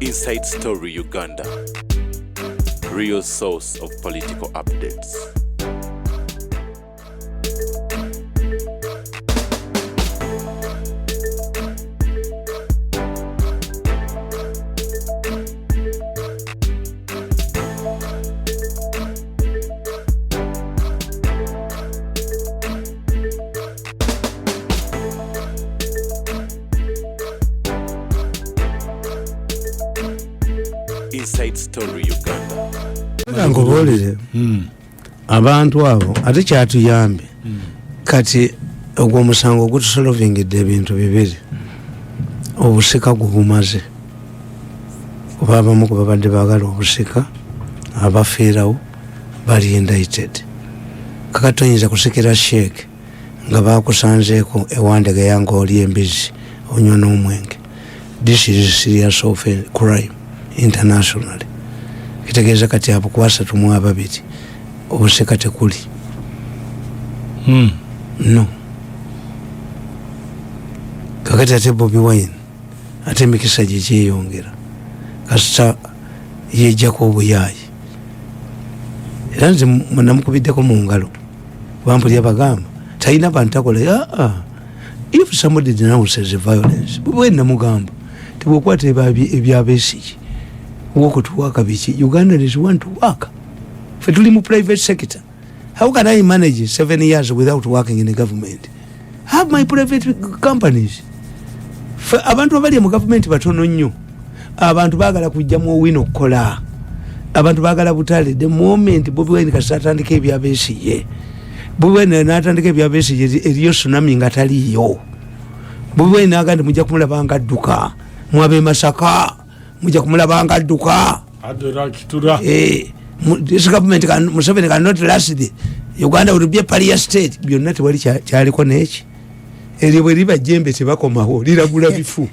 Inside Story Uganda, real source of political updates. Inside Story Uganda. Ngobolere abantu abo ate kyatuyambe kati ogwo musango gutusolvingidde ebintu bibiri obusika gubumaze kuba abamu ku babadde baagala obusika abafiirawo bali indicted kakati oyinza kusikira sheek nga bakusanzeeko ewandege yange oli embizi onywa n'omwenge. This is serious offense crime internationally. Kitegeeza kati abo kuwasa tumu ababiri obusika tekuli. No. Kakati ate Bobi Wine ate mikisa gye gyeyongera kasita yejjako obuyaayi era nze namukubiddeko mu ngalo bampulya bagamba talina bantu takola if somebody denounces violence Bobi Wine namugamba tibwokwata ebyabesigye wokutuwaka biki. Uganda is want to work. Fe tuli mu private sector. How can I manage 7 years without working in the government? Have my private companies. Fe abantu abali mu government batono nnyo. Abantu baagala kujjamu wino okukola. Abantu baagala butale. The moment Bobi Wine kasatandika ebyabesigye. Bobi Wine n'atandika ebyabesigye eriyo tsunami nga taliyo. Bobi Wine agandi mujja kumulaba nga adduka. Mwabe Masaka. Mujja kumulaba nga adduka. Adura kitura. This government Museveni cannot last the Uganda will be a pariah state. Byonna tewali kyaliko neki. Eri bwe liba jembe tebakomawo liragula bifu.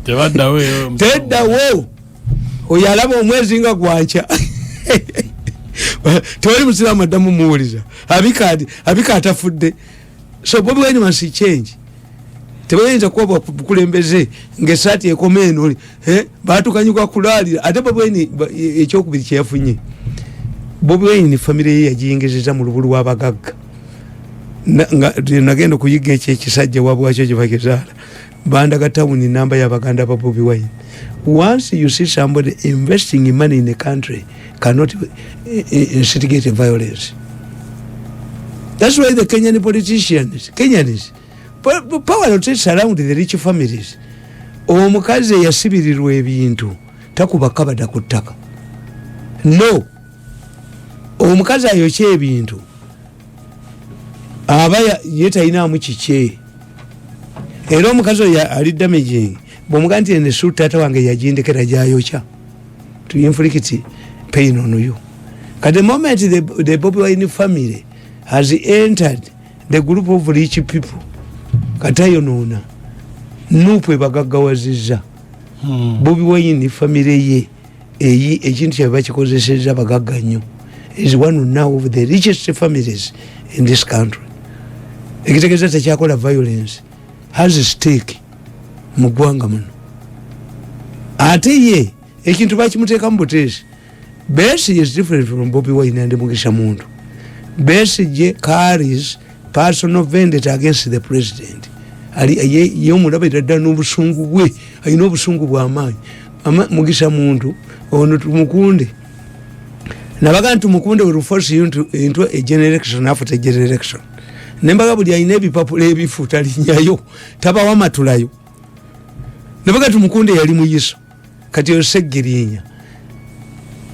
Tebaddawo. Teddawo. Oyalaba omwezi nga gwanca. Tewali musiramu addamu muwuliza. Abika atafudde. So Bobi Wine must change. Tebayinza kuba bukulembeze ngesaati ekomeno batukanyuka kulaalira ate Bobi Wine ekyokubiri kyeyafunye. Bobi Wine ni family ye yagiyingizza mu lubulu w'abagagga nagenda okuyiga ekisajja wabwakyo gye bagezaala bandaga tawuni namba y'abaganda ba Bobi Wine. Once you see somebody investing money in a country cannot instigate violence. That's why the Kenyan politicians, Kenyans, power rotates around the rich families. Omukazi yasibirirwa ebintu takuba kabada ku ttaka. No. Omukazi ayokya ebintu aba yetalinamu kike. Era omukazi oyo ali damaging bw'omuga nti ene suit taata wange yagindekera gyayokya to inflict pain on you. At the moment the Bobi Wine family has entered the group of rich people katayonona nupwe bagaggawaziza Bobi Wine family ye eyi ekintu kyaba kikozeseza bagagga nnyo is one now of the richest families in this country. Ekitegeeza tekyakola violence has a stake mu ggwanga muno ate ye ekintu bakimuteeka mu buteesi. Besigye is different from Bobi Wine and Mugisha Muntu. Besigye carries personal vendetta against the president. Ye omulabira ddala n'obusungu bwe alina obusungu bw'amaanyi. Mugisha Muntu ono tumukunde nabaga ntumukunde will force you into a generation after generation. Nembaga buli alina ebipapula ebifu talinyayo tabawa matulayo. Nabaga tumukunde yali muyiso kati osegirinya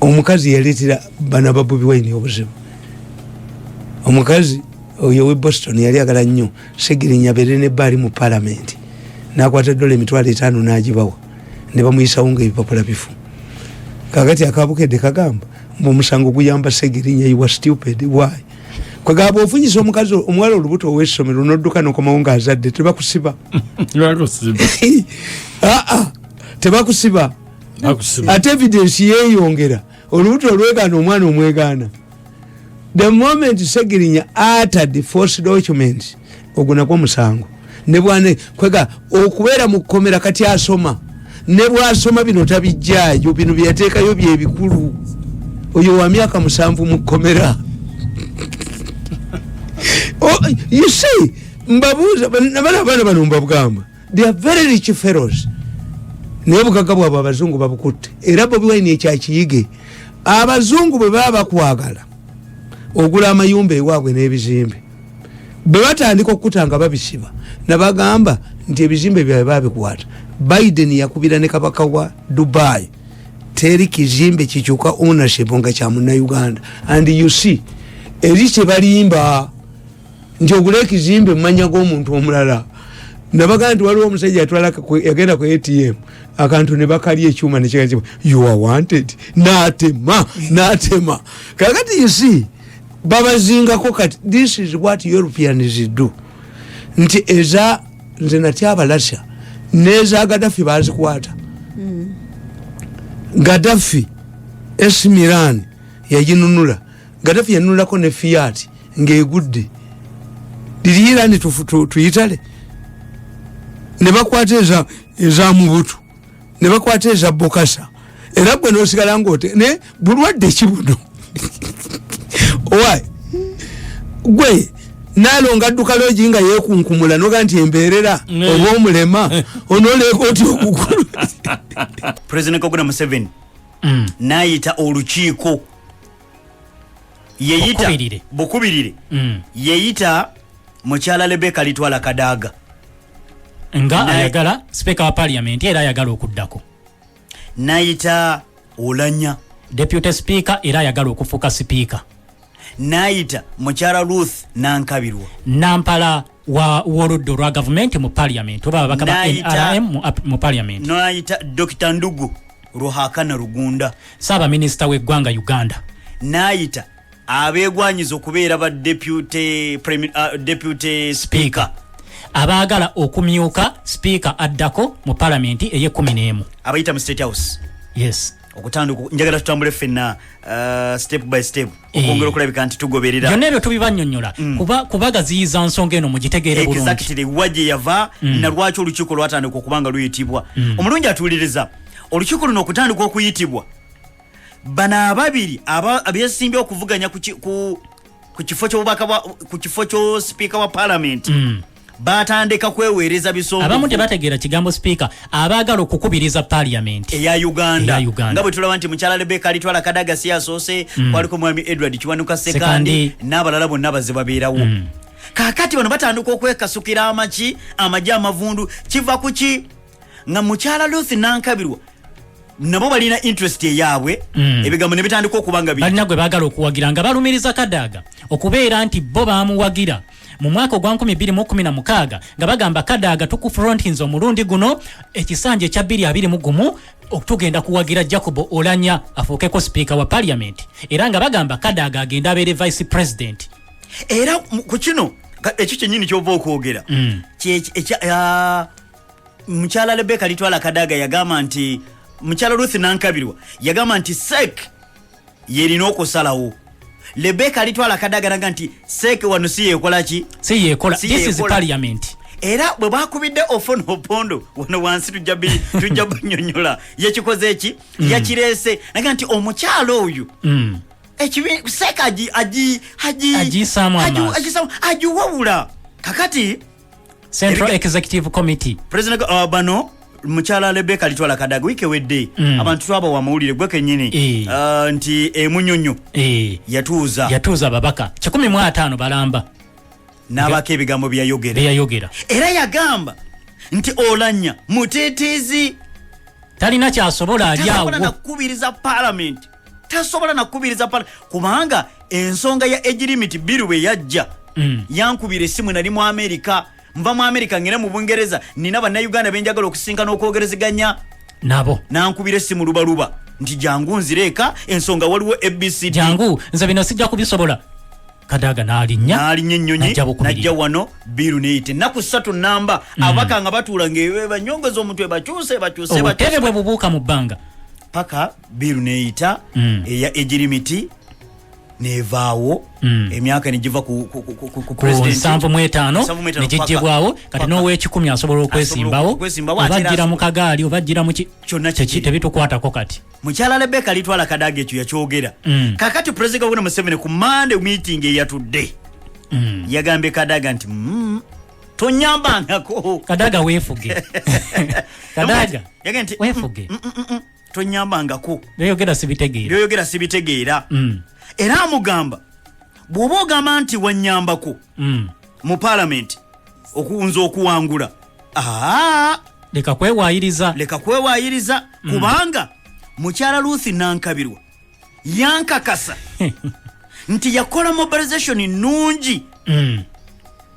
omukazi yaleetera bana ba Bobi Wine obuzibu. Omukazi oyo we Boston yali agala nnyo segirinya bere ne bali mu parliament nakwata $5,000 n'agibawa ne bamuyisawo ng'ebipapula bifu. Kakati akabukedde kagamba omusango guyamba segirinya you were stupid. Why? Kwegaba ofunyisa omukazi omuwala olubuto ow'essomero n'odduka n'okomawo ng'azadde tebakusiba. Tebakusiba. Ate evidence yeeyongera olubuto olwegaana omwana omwegaana. The moment segirinya uttered false documents ogwo nagwo musango. Ne bwane kwega okubeera mu kkomera kati asoma ne bwasoma bino tabijjaayo bino byateekayo bye bikulu oyo wa myaka 7 mu kkomera. Oh, you see mbabuuza abaana bano mbabugamba they are very rich fellows naye obugagga bwabwe abazungu babukutte era Bobi Wine ekyakiyige abazungu bwe baba bakwagala ogula amayumba ewaabwe n'ebizimbe bwe batandika okukutanga babisiba nabagamba nti ebizimbe byabwe babikwata. Biden yakubira ne kabaka wa Dubai teri kizimbe kikyuka ownership nga kya Munnayuganda and you see eri kye balimba nti ogula ekizimbe mumanya g'omuntu omulala. Nabaga nti waliwo omusajja yagenda ku ATM akantu ne bakalya ekyuma ne kigamba you are wanted natema kakati you see babazingako kati this is what Europeans do nti eza nze natya abalasha neza Gaddafi bazikwata Gaddafi Milan yajinunula Gaddafi yanunulako ne Fiat ng'egudde lirira ndi tuyitale ne bakwata eza Mubutu ne bakwata eza Bokasa era gwe n'osigala ng'ote ne bulwadde kibuno owaye gwe nalonga dduka logi nga yeekunkumula noga nti embeerera oba omulema onoleeka oti okukulu. President Kaguna Museveni n'ayita olukiiko yeyita bukubirire yeyita mukyala Rebecca Litwala Kadaga nga ayagala speaker wa parliament era ayagala okuddako, n'ayita Olanya deputy speaker era ayagala okufuuka speaker, n'ayita mukyala Ruth Nankabirwa nampala wa oludda olwa government mu parliament oba ababaka ba NRM mu parliament, n'ayita Dr. Ndugu Ruhakana Rugunda Saba Minister w'eggwanga Uganda, n'ayita abeegwanyiza okubeera ba deputy speaker abaagala okumyuka speaker addako mu parliament eye-11 abayita mu State House. Yes, okutanduka njagala tutambule ffenna step by step okwongera okulabika nti tugoberera byonna ebyo tubibanyonnyola kuba gaziyiza nsonga eno mugitegeere bulungi exactly wajje yava na lwaki olukiiko lwatandika okubanga luyitibwa. Omulungi atuuliriza olukiiko luno okutandika okuyitibwa bano ababiri abyesimbye okuvuganya ku kifo kyo speaker wa parliament batandika kweweereza bisongo. Abamu tebategeera kigambo speaker abaagala okukubiriza parliament eya Uganda nga bwe tulaba nti mukyala Rebecca Litwala Kadaga si asoose waliko mwami Edward Kiwanuka Sekandi n'abalala bonna baze babeerawo. Kaakati bano batandika okwekasukira amagi amavundu kiva ku ki nga mukyala Ruth Nankabirwa nabo balina interest eyaabwe ebigambo ne bitandika okubanga balina gwe baagala okuwagira nga balumiriza Kadaga okubeera nti bo baamuwagira mu mwaka gwa 2016 nga bagamba Kadaga tukufrontinze omulundi guno ekisanje kya 2021 okutugenda kuwagira Jacob Olanya afuukeko speaker wa parliament era nga bagamba Kadaga agenda abeere vice president. Era ku kino ekyo kyennyini kyova okwogera mukyala Rebecca Litwala Kadaga yagamba nti mukyala Ruth Nankabirwa yagamba nti SEC yerina okusalawo. Rebecca Litwala Kadaga naga nti SEC wano si yekola ki? Si yekola. This is parliament. Era bwe bakubidde ofo n'opondo wano wansi tujja banyonyola yakikoze eki yakirese naga nti omukyalo oyo SEC agiwawula kakati Central Executive Committee President bano mukyala Rebecca Litwala Kadaga wike wedde abantu twaba wa mawulire gwe kennyini nti emunyonyo yatuuza babaka 15 balamba n'abaka ebigambo byayogera era yagamba nti Olanya muteteezi talina kyasobola ali awo tasobola nakubiriza parliament kubanga ensonga ya age limit bill bwe yajja yankubira essimu nali mu America mva mu America ngene mu Bungereza nina bannayuganda benjagala okusinkana okwogerezeganya nabo nankubira essimu lubaluba nti jangu nzireeka ensonga waliwo ABCD jangu nze bino sijja kubisobola. Kadaga n'alinnya ennyonyi najja wano biru neeyite ennaku 3 namba abaka nga batuula ng'ebanyongeza omuntu ebakyuse obutebe bwe bubuuka mu bbanga paka biru neeyita eya age limit nevaawo emyaka negiva ku president 75 negijibwawo kati n'ow'ekikumi asobola okwesimbawo obajjira mu kagaali obajjira mu tebitukwatako kati mukyala Rebecca Litwala Kadaga ekyo yakyogera kakati President Kaguta Museveni ku Monday meeting eyatudde yagambye Kadaga nti tonyambangako Kadaga weefuge Kadaga yagambye nti weefuge tonyambangako byoyogera sibitegeera era amugamba bw'oba ogamba nti wanyambako mu parliament okunza okuwangula leka kwewayiriza kubanga mukyala Ruth Nankabirwa yankakasa nti yakola mobilization nungi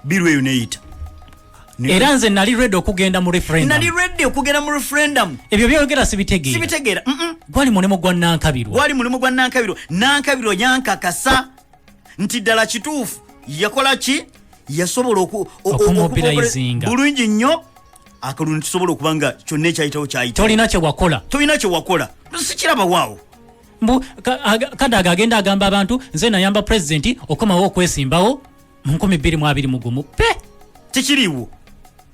biru eyo neyita era nze nali ready okugenda mu referendum ebyo byogera sibitegeera gwali mulimu gwa Nankabirwa Nankabirwa yankakasa nti ddala kituufu yakola ki yasobola okumobilizinga bulungi nnyo akalungi tusobola okubanga kyonna ekyayitawo tolina kye wakola sikiraba waawo Kadaga agenda agamba abantu nze nayamba president okomawo okwesimbawo mu 2021 tekiriiwo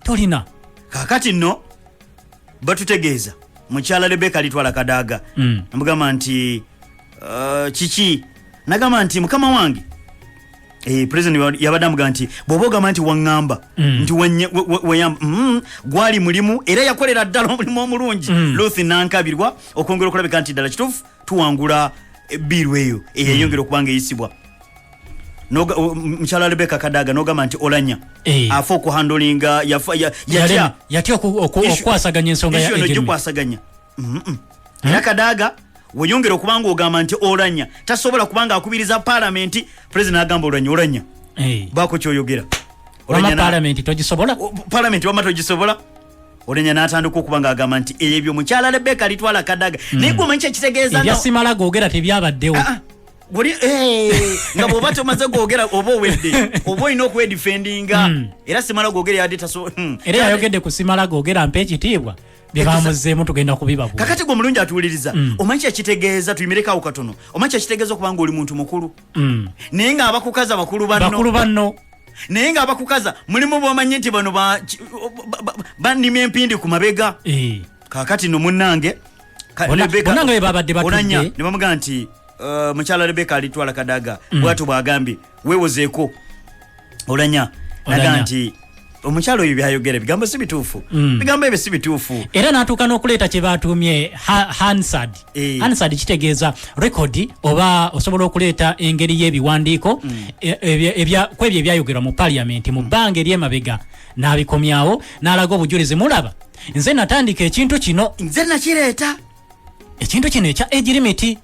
tolina kakati nno batutegeeza mukyala Rebecca Litwala Kadaga namugamba nti kiki nagamba nti mukama wange president yabadde amugamba nti bw'oba ogamba nti waŋŋamba nti wayamba gwali mulimu era yakolera ddala omulimu omulungi Ruth Nankabirwa okwongera okulabika nti ddala kituufu tuwangula biru eyo eyayongera okubanga eyisibwa mukyala Rebecca Kadaga nogamba nti olanya afa okuhandolinga yatya okwasaganya ensonga yakwasaganya era Kadaga weyongera okubanga ogamba nti olanya tasobola kubanga akubiriza parliament president agamba olanya bako kyoyogera parliament wama togisobola olanya n'atandika okubanga agamba nti ebyo mukyala Rebecca Litwala Kadaga naye gwe omanyi kyekitegeeza ebyasimala googera tebyabaddewo nga bw'oba tomaze googera oba owedde oba olina okwedifendinga era simala googera yadde era yayogedde ku simala googera mpa ekitiibwa byebamuzeemu tugenda kubibabuula kakati gwe omulungi atuwuliriza omanyi kyekitegeeza tuyimirekawo katono omanyi kyekitegeeza okubanga oli muntu mukulu naye ng'abakukaza bakulu banno naye ng'abakukaza mulimu bw'omanyi nti bano bannima empindi ku mabega kakati no munnange bonnange bwe babadde batudde ne bamugamba nti mukyala Rebecca Litwala Kadaga bwatu bwagambye weewozeeko olanya naga nti omukyalo oyo byayogera bigambo si bituufu bigambo ebyo si bituufu era n'atuuka n'okuleeta kye batuumye Hansard kitegeeza rekodi oba osobola okuleeta engeri y'ebiwandiiko kwebyo ebyayogerwa mu parliament mu bbanga ery'emabega n'abikomyawo n'alaga obujulizi mulaba nze natandika ekintu kino nze nakireeta ekintu kino ekya age limit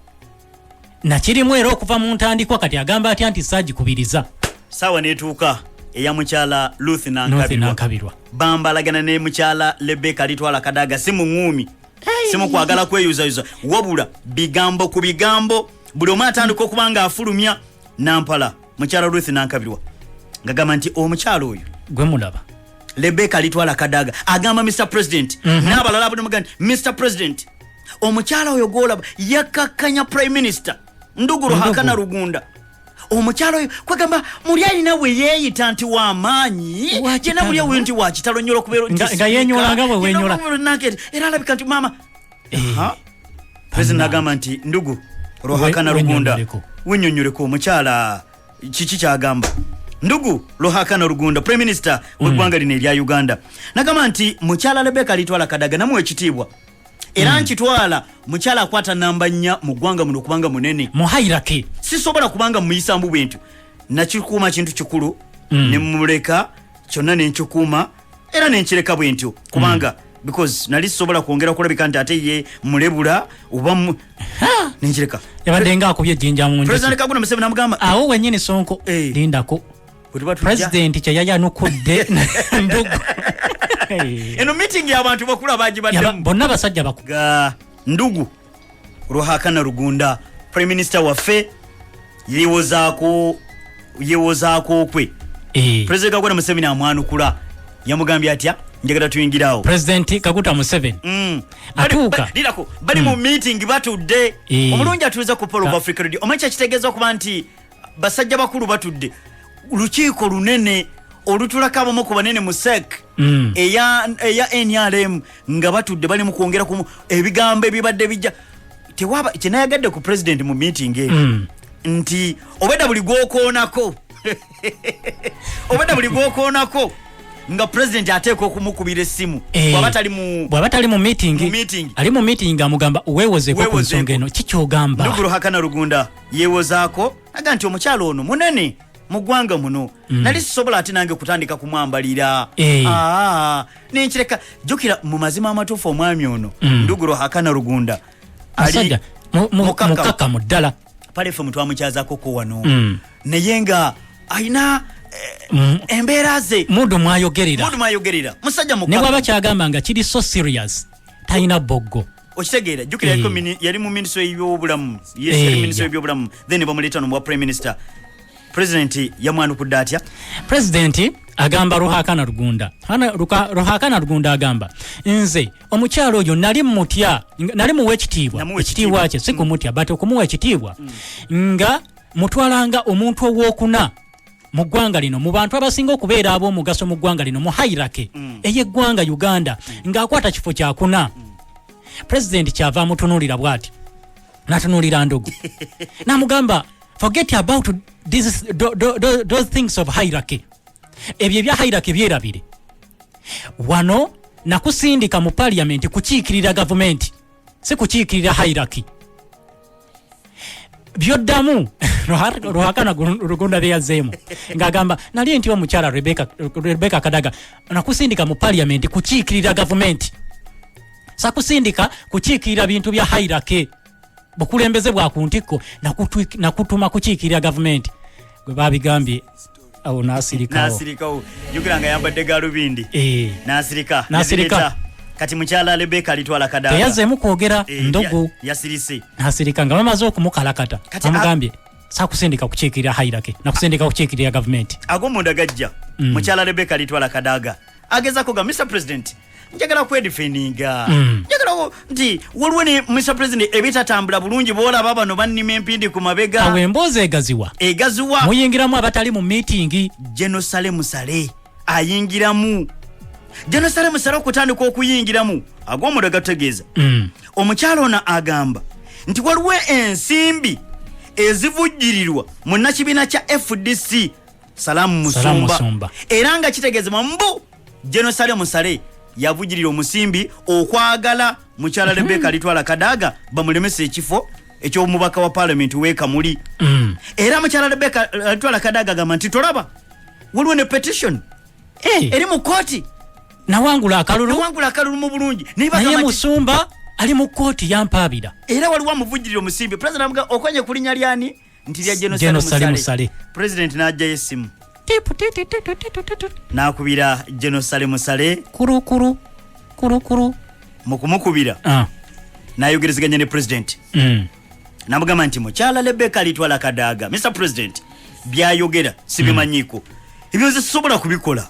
nakirimu era okuva mu ntandikwa kati agamba atya nti saagikubiriza saawa neetuuka eya mukyala Ruth Nankabirwa bambalagana ne mukyala Rebecca Litwala Kadaga si muŋŋuumi si mu kwagala kweyuzayuza wabula bigambo ku bigambo buli omu atandika okuba nga afulumya nampala mukyala Ruth Nankabirwa ngagamba nti omukyala oyo gwe mulaba Rebecca Litwala Kadaga agamba Mr President n'abalala abuli mugamba Mr President omukyala oyo gwolaba yakakkanya Prime Minister Nduguru Hakana Rugunda omukyalo oyo kwagamba muli alina bwe yeeyita nti w'amaanyi jena buli ewe nti wakitalo nnyo okubeera nga yenyola nga bwe wenyola era alabika nti maama president agamba nti Ndugu Ruhakana Rugunda wennyonnyoleko omukyala kiki kyagamba Ndugu Ruhakana Rugunda Prime Minister w'eggwanga lino erya Uganda nagamba nti mukyala Rebecca Litwala Kadaga namuwa ekitiibwa era nkitwala mukyala akwata namba 4 mu ggwanga muno kubanga munene mu hierarchy sisobola kubanga muyisambu bwintu nakikuuma kintu kikulu ne muleka kyonna nenkikuuma era nenkireka bwentyo kubanga because nali sisobola kwongera kulabika nti ate ye mulebula oba nenkireka yabadde nga akubye ejjinja mu nju President Kaguta Museveni namugamba awo wennyini Sonko lindako president kyeyayanukudde Ndugu eno meeting y'abantu bakulu abagibaddemu bonna basajja bakulu Ndugu Ruhakana Rugunda Prime Minister waffe yewozaako kwe President Kaguta Museveni amwanukula yamugambye atya njagala tuyingirawo President Kaguta Museveni atuuka lirako bali mu meeting batudde omulungi atuuza ku Polo of Africa Radio omanyi kitegeeza okuba nti basajja bakulu batudde lukiiko lunene olutulako mu ku banene mu SEC eya NRM nga batudde bali mu kwongera ku ebigambo ebibadde bijja tewaba kinayagadde ku president mu meeting nti obedda buli gwokoonako nga president ateeka okumukubira essimu bw'aba tali mu meeting ali mu meeting amugamba weewozeeko ku nsonga eno kikyogamba Nduguru Hakana Rugunda yeewozaako aga nti omukyalo ono munene mu ggwanga muno nali sisobola ate nange kutandika kumwambalira nenkireka jjukira mu mazima amatuufu omwami ono Nduguru Hakana Rugunda ali mukakamu ddala pale fe mutwamukyazaako ko wano naye nga ayina embeera ze mudu mwayogerera musajja ne bwaba kyagamba nga kiri so serious tayina boggo okitegeera jjukira yali mu ministry y'ebyobulamu ministry y'ebyobulamu then bamuleeta n'omuwa prime minister president yamwanukudde atya president agamba Ruhakana Rugunda agamba nze omukyalo oyo nali muwa ekitiibwa kye si kumutya but okumuwa ekitiibwa nga mutwalanga omuntu owokuna mu ggwanga lino mu bantu abasinga okubeera ab'omugaso mu ggwanga lino mu hierarchy ey'eggwanga Uganda ng'akwata kifo kyakuna president kyava amutunuulira bw'ati n'atunuulira Ndogo n'amugamba forget about those things of hierarchy ebyo ebya hierarchy byerabire wano nakusindika mu parliament kukiikirira gavumenti si kukiikirira hierarchy byoddamu Ruhakana Rugunda byeyazeemu ng'agamba nali nti omukyala Rebecca Kadaga nakusindika mu parliament kukiikirira gavumenti sakusindika kukiikirira bintu bya hierarchy bukulembeze bwa kuntikko nakutuma kukiikirira gavumenti gwe babigambye awo nasirikawo jukiranga yambadde galubindi nasirika kati mukyala Rebecca alitwala Kadaga teyazeemu kwogera Ndogo yasirise nasirika nga bamaze okumukalakata amugambye sakusindika kukiikirira hierarchy nakusindika kukiikirira gavumenti agomunda gajja mukyala Rebecca alitwala Kadaga agezako ga Mr President njagala kwedifeninga njagala nti waliwo ne Mr President ebitatambula bulungi boolaba bano bannima empindi ku mabega awo emboozi egaziwa muyingiramu abatali mu meeting Jerusalem Sale ayingiramu Jerusalem Sale okutandika okuyingiramu agomunda gategeeza omukyalo ono agamba nti waliwo ensimbi ezivujjirirwa mu nakibiina kya FDC Salamu Musumba era nga kitegeezebwa mbu Jerusalem Sale yavujjirira omusimbi okwagala mukyala Rebecca alitwala Kadaga bamulemesa ekifo eky'omubaka wa parliament weekamuli era mukyala Rebecca alitwala Kadaga agamba nti tolaba waliwo ne petition eri mu kooti nawangula akalulu mu bulungi naye Musumba ali mu kooti yampaabira era waliwo amuvujjirira omusimbi president amuga okwenye ku linnya lyani nti lya Jerusalem Sale president n'ajjayo essimu nakubira Jerusalem Sale kuru mukumukubira nayogerezeganya ne president namugamba nti mukyala Rebecca alitwala Kadaga Mr President byayogera sibimanyiko ebyo nze sisobola kubikola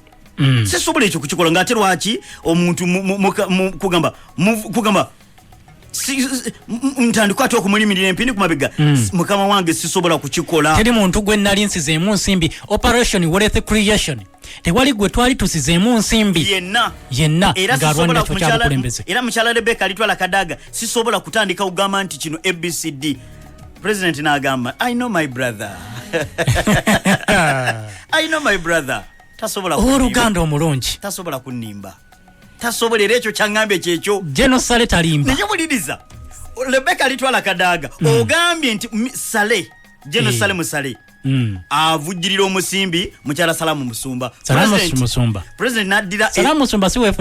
sisobola ekyo kukikola ng'ate lwaki omuntu kugamba ntandika ate okumulimirira empindi ku mabega mukama wange sisobola kukikola teri muntu gwe nali nsizeemu nsimbi operation wealth creation tewali gwe twali tusizeemu nsimbi yenna ng'alwanira ekyo kyabukulembeze era mukyala Rebecca alitwala Kadaga sisobola kutandika kugamba nti kino ABCD president n'agamba I know my brother tasobola oluganda omulungi tasobola kunimba tasobola era ekyo kyaŋŋambye kyekyo Sale talimba naye muliriza Rebecca alitwala Kadaga ogambye nti Sale Jerusalem Sale avujjirira omusimbi mukyala Salamu Musumba president naddira Salamu Musumba si wa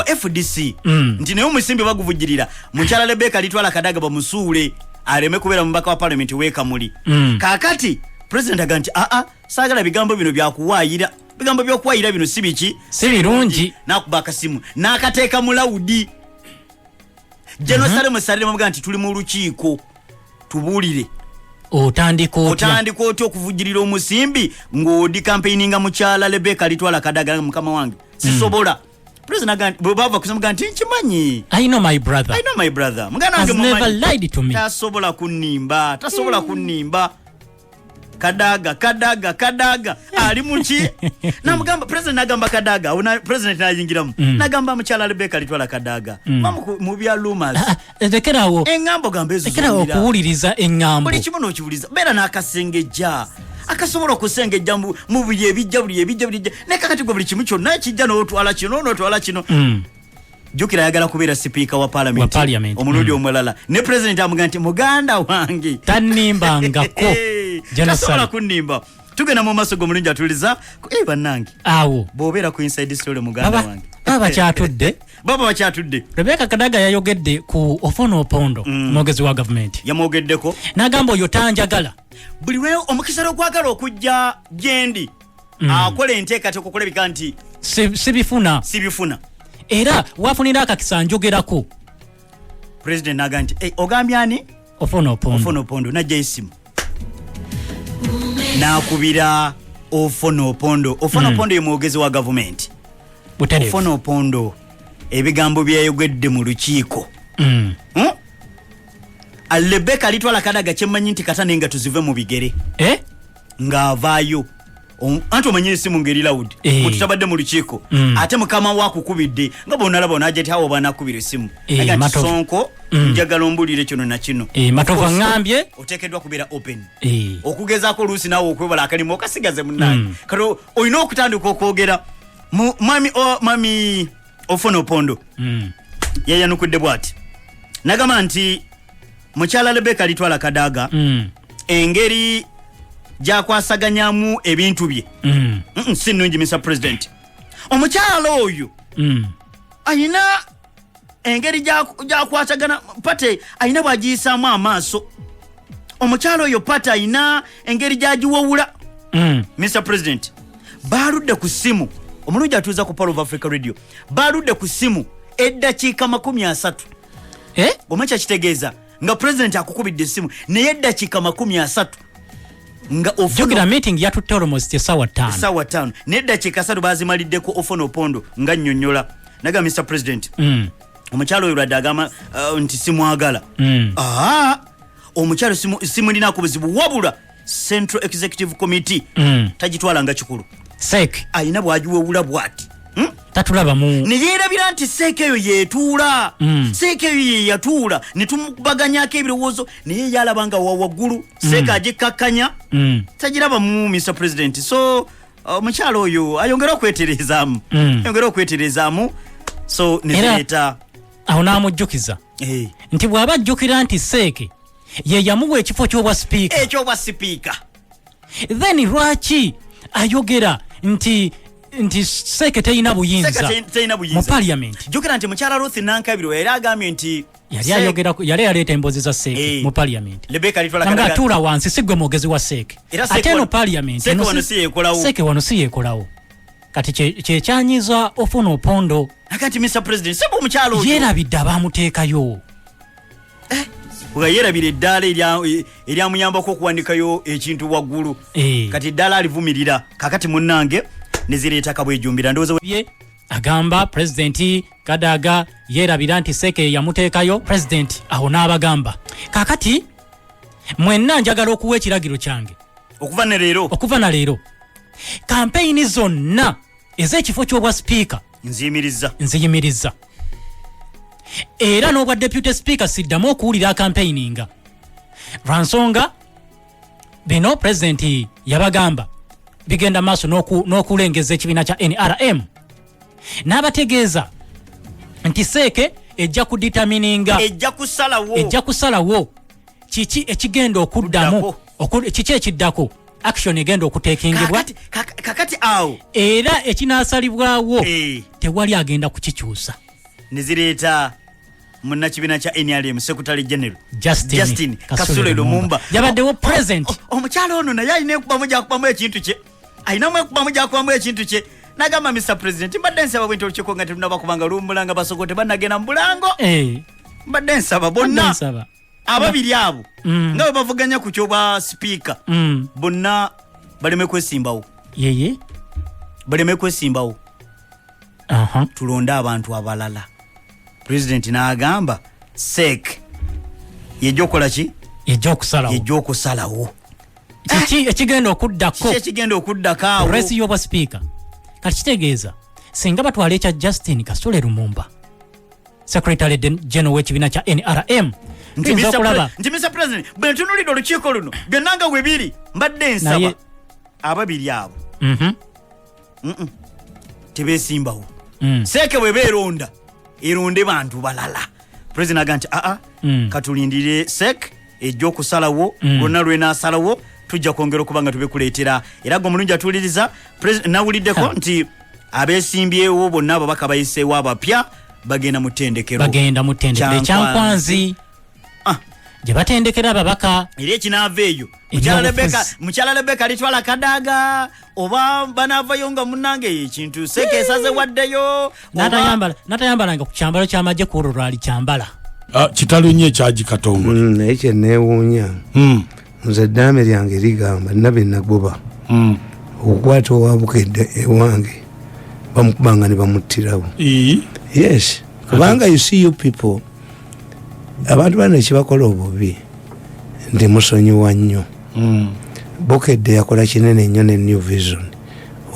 FDC nti naye omusimbi baguvujjirira mukyala Rebecca alitwala Kadaga bamusuule aleme kubeera mubaka wa parliament weekamuli kakati president aga nti saagala bigambo bino byakuwaayira bigambo by'okuwaayira bino si biki si birungi nakuba akasimu n'akateeka mu lawudi Jerusalem Sale bamuga nti tuli mu lukiiko tubuulire otandika otya okuvujjirira omusimbi ng'odi campaigninga mukyala Rebecca alitwala Kadaga mukama wange sisobola President baba kusema nti nkimanyi. I know my brother. Mugana has wange never lied to me. Tasobola kunimba. Kadaga ali muki namugamba president nagamba Kadaga una president najingiramu nagamba muchala Rebecca litwala Kadaga mu bya rumors Dekerawo engambo gambezo dekerawo okuwuliriza engambo buli kimu n'okiwuliriza beera n'akasengejja akasobola okusengejja mu buli ebijja ne kakati gwe buli kimu kyonna kijja n'otwala kino jukira yagala kubeera speaker wa parliament omulundi omulala ne president amugamba nti muganda wange tanimbangako Tasobola kunimba. Tugenda mu maso gomulungi atuliza bannange. Awo. Bobeera ku inside story muganda wange. Baba bakyatudde. Rebecca Kadaga yayogedde ku Ofono Opondo mwogezi wa government. Yamwogeddeko. N'agamba oyo tanjagala. Buli we omukisa gwagala okujja gyendi. Akola enteekateeka okulabika nti sibifuna. Era wafunira akakisa njogerako. President n'agamba nti ogambye ani? Ofono Opondo najja isimu. Nakubira Ofono Opondo ye mwogezi wa government. Ofono Opondo ebigambo byayogedde mu lukiiko. Rebecca litwala Kadaga kyemmanyi nti katane nga tuzive mu bigere. Ng'avaayo. Anti omanyi esimu ngeri loud. Mututabadde mu lukiiko. Ate mukama wa kukubidde nga bonalaba onajja tawo banakubira esimu. Agati Sonko njagala ombulire kino na kino. Matova ngambye otekeddwa kubeera open. Okugezaako oluusi naawe okwebala akalimu okasigaze munnange. Kati olina okutandika okwogera mami Ofono Opondo. Yayanukudde bw'ati. Nagamba nti mukyala Rebecca litwala Kadaga engeri jakwasaganyamu ebintu bye sinungi Mr. President omukyala oyo ayina engeri jakwatagana pate ayina bwagiyisaamu amaaso omukyala oyo pate ayina engeri jagiwawula Mr. President baludde ku simu omulungi atuuza ku Power of Africa Radio baludde ku simu eddakiika 30 omacha kitegeeza nga president akukubidde simu naye eddakiika 30 nga Ofono meeting yatutte almost sawa 5 neddakiika 3 bazimaliddeko Ofono Opondo nga nnyonnyola naga Mr. President omukyalo oyo lwadde agamba nti simwagala omukyalo simulinaku buzibu wabula Central Executive Committee tagitwala nga kikulu sek ayina bwagiwewula bwati tatulabamu neyeerabira nti seeka eyo yeetuula seeka eyo yeyatuula ne tumubaganyako ebirowoozo naye yalaba nga wawaggulu seeka agikkakkanya tagirabamu Mr. President so omukyalo oyo ayongera okweterezaamu so nezireeta awo n'amujjukiza nti bw'aba ajjukira nti seeke ye yamuwa ekifo ky'obwa sipiika then lwaki ayogera nti seeke teyina buyinza mu parliament jukira nti mukyala Ruth Nankabirwa era agambye nti yali yaleeta emboozi za seeke mu parliament nga atuula wansi sigwe mwogezi wa seeke ate no parliament seeke wano si yeekolawo kati kyekyanyiza Ofono Opondo akati Mr. President sebo omukyala oyo yeerabidde abaamuteekayo yerabira eddaala eryamuyambako okuwandikayo ekintu waggulu kati eddaala alivumirira kakati munnange nezireeta kabwejumbira ndowooza bye agamba president Kadaga yeerabira nti seeke yamuteekayo president awo n'abagamba kakati mwenna njagala okuwa ekiragiro kyange okuva na leero kampeyini zonna ez'ekifo ky'obwa sipiika nziyimiriza era n'obwa deputy speaker siddamu okuwulira campaigninga lwansonga bino president yabagamba bigenda maaso n'okulengeza ekibiina kya NRM n'abategeeza nti seeke ejja kuditamininga ejja kusalawo kiki ekigenda okuddamu kiki ekiddako action egenda okuteekingibwa kakati awo era ekinaasalibwawo tewali agenda kukikyusa nezireeta munnakibiina kya NRM Secretary General Justin Kasule Lumumba yabaddewo present omukyalo ono naye alina ekubamu gyakubamu ekintu kye ayinamu ekubamu gyakubamu ekintu kye nagamba Mr. President mbadde nsaba bwenti olukiiko nga tetunaba kubanga lumbulanga basogote bannagenda mu bulango mbadde nsaba bonna ababiri abo nga bwe bavuganya ku kyobwa sipiika bonna baleme kwesimbawo tulonde abantu abalala. President n'agamba SEC yejokola ki yejokusalawo ekigenda okuddako ekigenda okuddako presi y'obwa speaker kati kitegeeza singa batwala ekya Justin Kasule Lumumba Secretary General w'ekibiina kya NRM nti Mr. President bwe ntunulidde olukiiko luno byonna nga bwe biri mbadde nsaba ababiri abo tebeesimbawo SEC bwe beeronda eronde bantu balala. President aganti katulindire SEC ejja okusalawo lwonna lwenaasalawo tujja kwongera okuba nga tubekuleetera era gwe omulungi atuwuliriza nawuliddeko nti abeesimbyewo bonna ababaka bayiseewo abapya bagenda mu ttendekero ekyankwanzi gye batendekera ababaka era ekinaava eyo mukyala Rebecca alitwala Kadaga oba banaavayo nga munnange ekintu SEC esaze waddeyo natayambalanga ku kyambalo ky'amagye ku olwo lwali kyambala kitalo nnyo ekyagi Katongole naye kyenneewuunya nze eddaame lyange ligamba nabe nagoba okukwata owabukedde ewange bamukubanga ne bamuttirawo. Yes, kubanga you see you people abantu bano ekibakola obubi ndi musonyiwa nnyo. Bukedde yakola kinene nnyo ne New Vision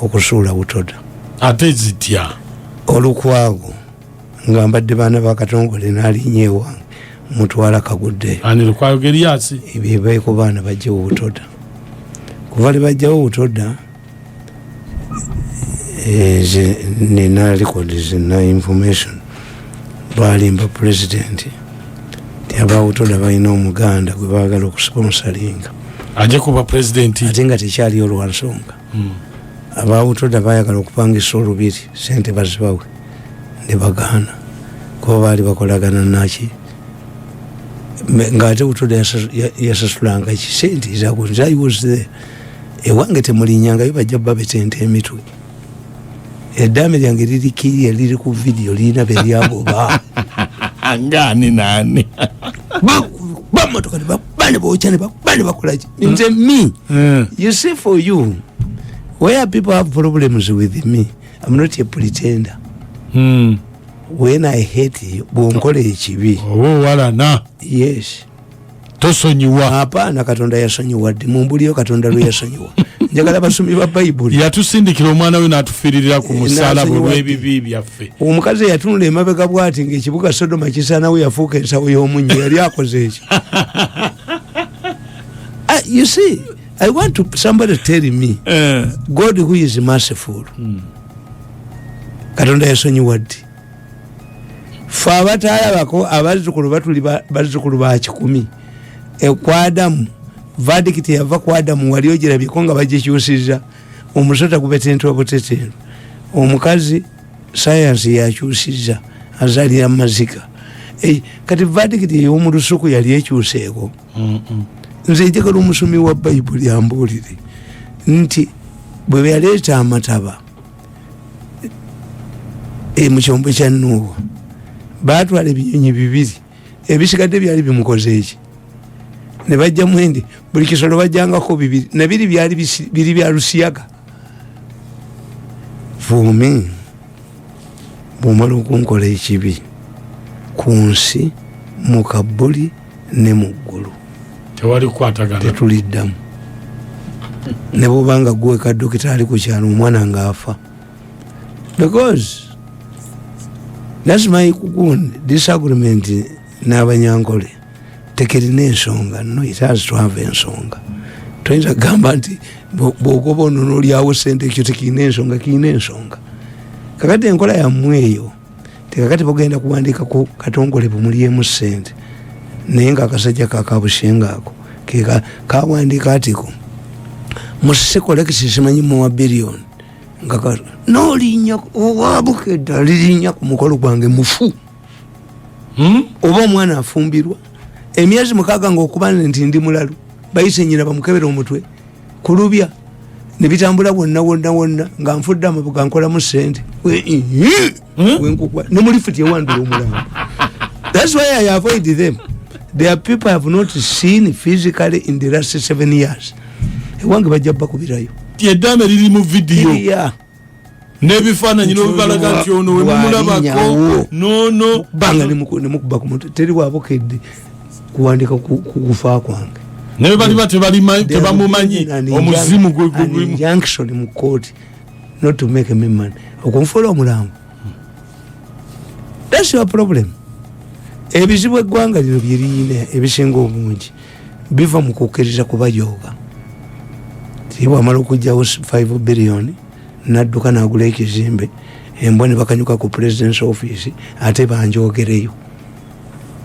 okusuula Butoda ate zitya olukwago nga mbadde baana ba Katongole n'alinnya ewange mutwala Kagudde ani lukwago Geriasi ebyo beeko baana bajjawo Butoda kuva bajjawo Butoda nina records na information balimba president aba Butoda balina omuganda gwe baagala okusponsoringa aje kuba president ate nga tekyali olwansonga aba Butoda baayagala okupangisa olubiri sente bazibawe ne bagaana kuba baali bakolagana naki ng'ate Butoda yasasulanga kisente zayiwoze ewange temulinyangayo bajja babetente emitwe eddaame lyange lirikiriye liri ku video lirina beryagoba ngani nani bamotoka bane bochane bane bakolaki nze me you see for you where people have problems with me I'm not a pretender. When I hate you bonkole ekibi walana yes tosonyiwa hapana Katonda yasonyiwa ddi mumbuliyo Katonda lwe yasonyiwa njagala basumi ba Bible yatusindikira omwana we n'atufiirira ku musaalaba olw'ebibi byaffe. Omukazi yatunula emabega bw'ati ng'ekibuga Sodoma kisaanawo yafuuka ensawo y'omunnyo yali akoze eki. You see, I want to somebody tell me God who is merciful Katonda yasonyiwa ddi fe abataalabako abazzukulu batuli bazzukulu ba 10 ku Adamu verdict yava ku Adamu wali ogirabyeko nga bagikyusizza omusota gubetente obutetero omukazi science yakyusizza azalira mazika kati verdict y'omulusuku yali ekyuseeko nze njagala omusomi wa Bible yambuulire nti bwe yaleeta amataba mu kyombo kya Nuuwa baatwala ebinyonyi 2 ebisigadde byali bimukoze eki ne bajja mwende buli kisolo bajjangako 2 na biri byali biri bya Lusiyaga vumi bw'omala okunkola ekibi ku nsi mu Kabuli ne mu ggulu tewali kukwatagana tetuliddamu ne bw'obanga gwe ka dokita ali ku kyalo omwana ng'afa because that's my disagreement n'Abanyankole tekerina ensonga no it has to have ensonga toyinza gamba nti bw'ogoba ono n'olyawo sente ekyo tekirina ensonga kirina ensonga kakati enkola yammwe eyo tekakati bagenda kuwandiika ku Katongole bumulyemu sente naye ng'akasajja kakabushenga ako kawandiika atiko musise kolekisi simanyi muwa billion nga n'olinya owabukedde lirinnya ku mukolo gwange mufu oba omwana afumbirwa emyezi 6 ng'okubana nti ndi mulalu bayise nnyina bamukebera omutwe kulubya ne bitambula wonna nga nfudde amabuga nkolamu sente wenkukwa ne mulifuti ewandula omulambo. That's why I avoid them. There are people I have not seen physically in the last 7 years. Ewange bajja bakubirayo eddaame liri mu video Nebifaananyi n'obibalaga nti ono we mumulabako nono banga nemukuba ku mutwe teri wabokedde kuwandika kufa kwange naye bali tebamumanyi omuzimu gwe injunction mu court not to make me money okunfuula omulambo. That's your problem. Ebizibu eggwanga lino byeriyina ebisinga obungi biva mu kukkiriza kubajooga. Tibwamala okugjawo 5 billion nadduka n'agula ekizimbe embwa ne bakanyuka ku president's office ate banjoogereyo.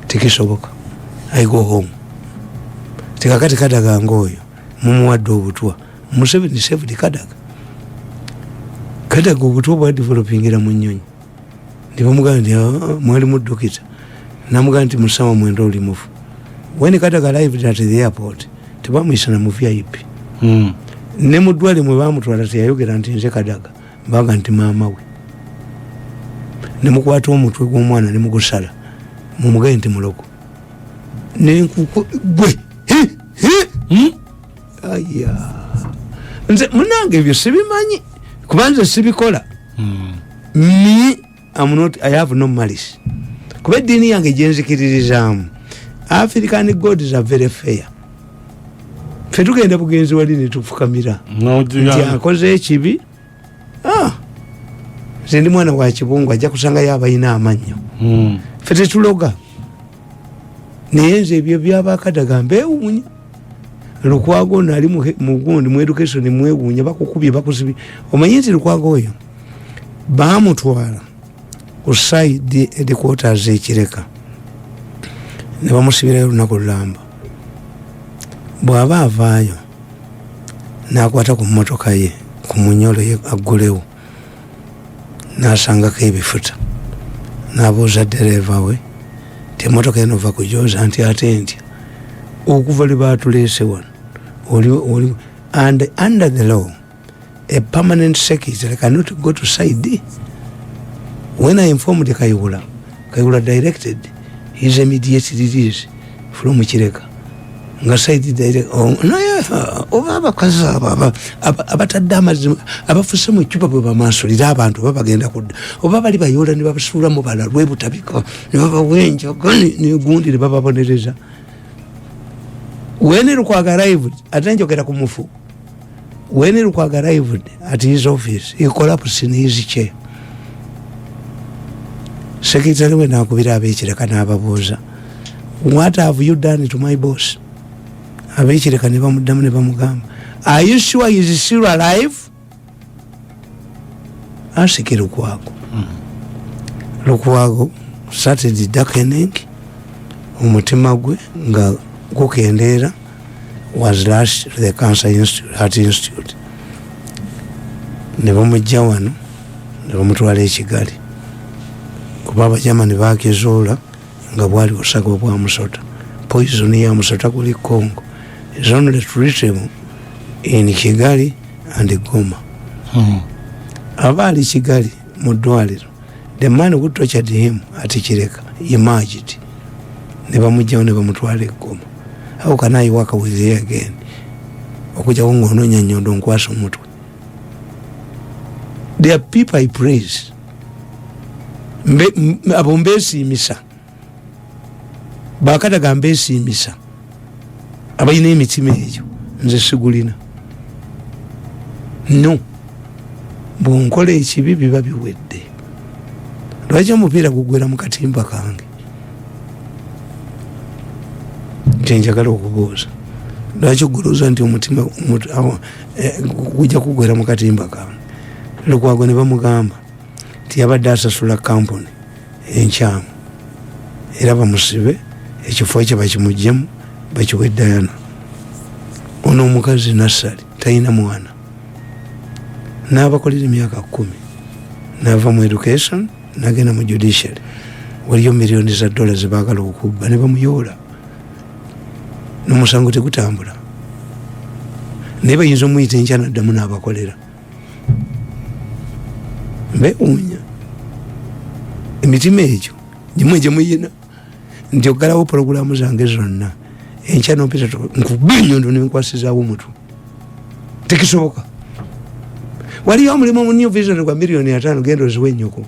Tekisoboka. I go home. Tekakati Kadaga ngoyo mumuwadde obutwa Museveni saved Kadaga. Kadaga obutwa bwa developingira mu nnyonyi ndibamugamba nti mwali muddukita namugamba nti musama mwenda oli mufu. When Kadaga arrived at the airport tebamuyisa na mu VIP. Ne mu ddwaliro mwe bamutwala teyayogera nti nze Kadaga mbaga nti maama we. Ne mukwata omutwe gw'omwana ne mugusala mumugaye nti muloko nenkuko gwe aya nze munange ebyo sibimanyi kubanza sibikola. Me I have no malice kuba eddiini yange gyenzikiririzaamu African gods are very fair. Ffe tugenda bugenzi wali ne tufukamira nti akoze ekibi nze ndi mwana wa kibungu ajja kusanga yabayina amannyo. Ffe tetuloga naye nze ebyo byabakadaga mbeewuunya. Lukwago nali mugundi mu education mwewuunya bakukubye bakusibi. Omanyi nti Lukwago oyo baamutwala ku side headquarters ekireka ne bamusibirayo olunaku lulamba. Bw'aba avaayo n'akwata ku mmotoka ye ku munyolo ye aggulewo n'asangako ebifuta n'abuuza ddereeva we ti emmotoka eno ova kujooza nti ate ntya okuva lwe baatuleese wano oli under the law a permanent secretary cannot go to side. When I informed Kayihura directed his immediate release from Kireka nga side direct oba abakazi abatadde amazima abafuse mu ecupa bwe bamasulira abantu babagenda kudda oba bali bayola ne babasuula mu bala lwebutabika ne babawenja ne gundi ne bababonereza. When Lukwago arrived atanjogera ku mufu. When Lukwago arrived at his office he collapsed in his chair. Secretary we nakubira abekireka n'ababuuza what have you done to my boss? Abekireka ne bamuddamu ne bamugamba are you sure he is still alive? Asiki Lukwago. Lukwago started darkening omutima gwe nga gukendeera was rushed to the Cancer Heart Institute. Ne bamujja wano ne bamutwala e Kigali kuba abajamani baakizoola nga bwali busago bwa musota. Poison ya musota kuli Congo is only treatable in Kigali and Goma. Abaali Kigali mu ddwaliro the man who tortured him at Kireka emerged ne bamujjawo ne bamutwala e Goma. How can I work with you again? Okuja ng'onoonya nnyondo nkwasa omutwe. There are people I praise. Abo mbeesiimisa. Bakadaga mbeesiimisa. Abalina emitima egyo nze sigulina. No. Bw'onkola ekibi biba biwedde. Lwaki omupiira gugwera mu katimba kange? Njagala okubuuza lwaki oguluuza nti omutima gujja kugwera mu katimba kange. Lukwago ne bamugamba nti yabadde asasula kampuni enkyamu era bamusibe ekifo ekyo bakimuggyemu bakiwe Diana. Ono omukazi Nassali talina mwana n'abakolera emyaka 10 n'ava mu education n'agenda mu judiciary waliyo miliyoni za dollars zebaagala okubba ne bamuyoola n'omusango tegutambula naye bayinza omuyita enkya n'addamu n'abakolera. Mbeewuunya emitima egyo gimwe gye muyina nti oggalawo pologulaamu zange zonna enkya n'ompita nkuba ennyondo nenkwasizaawo omutwe. Tekisoboka. waliyo omulimu mu New Vision gwa milioni 5 gendo ziwe nnyoko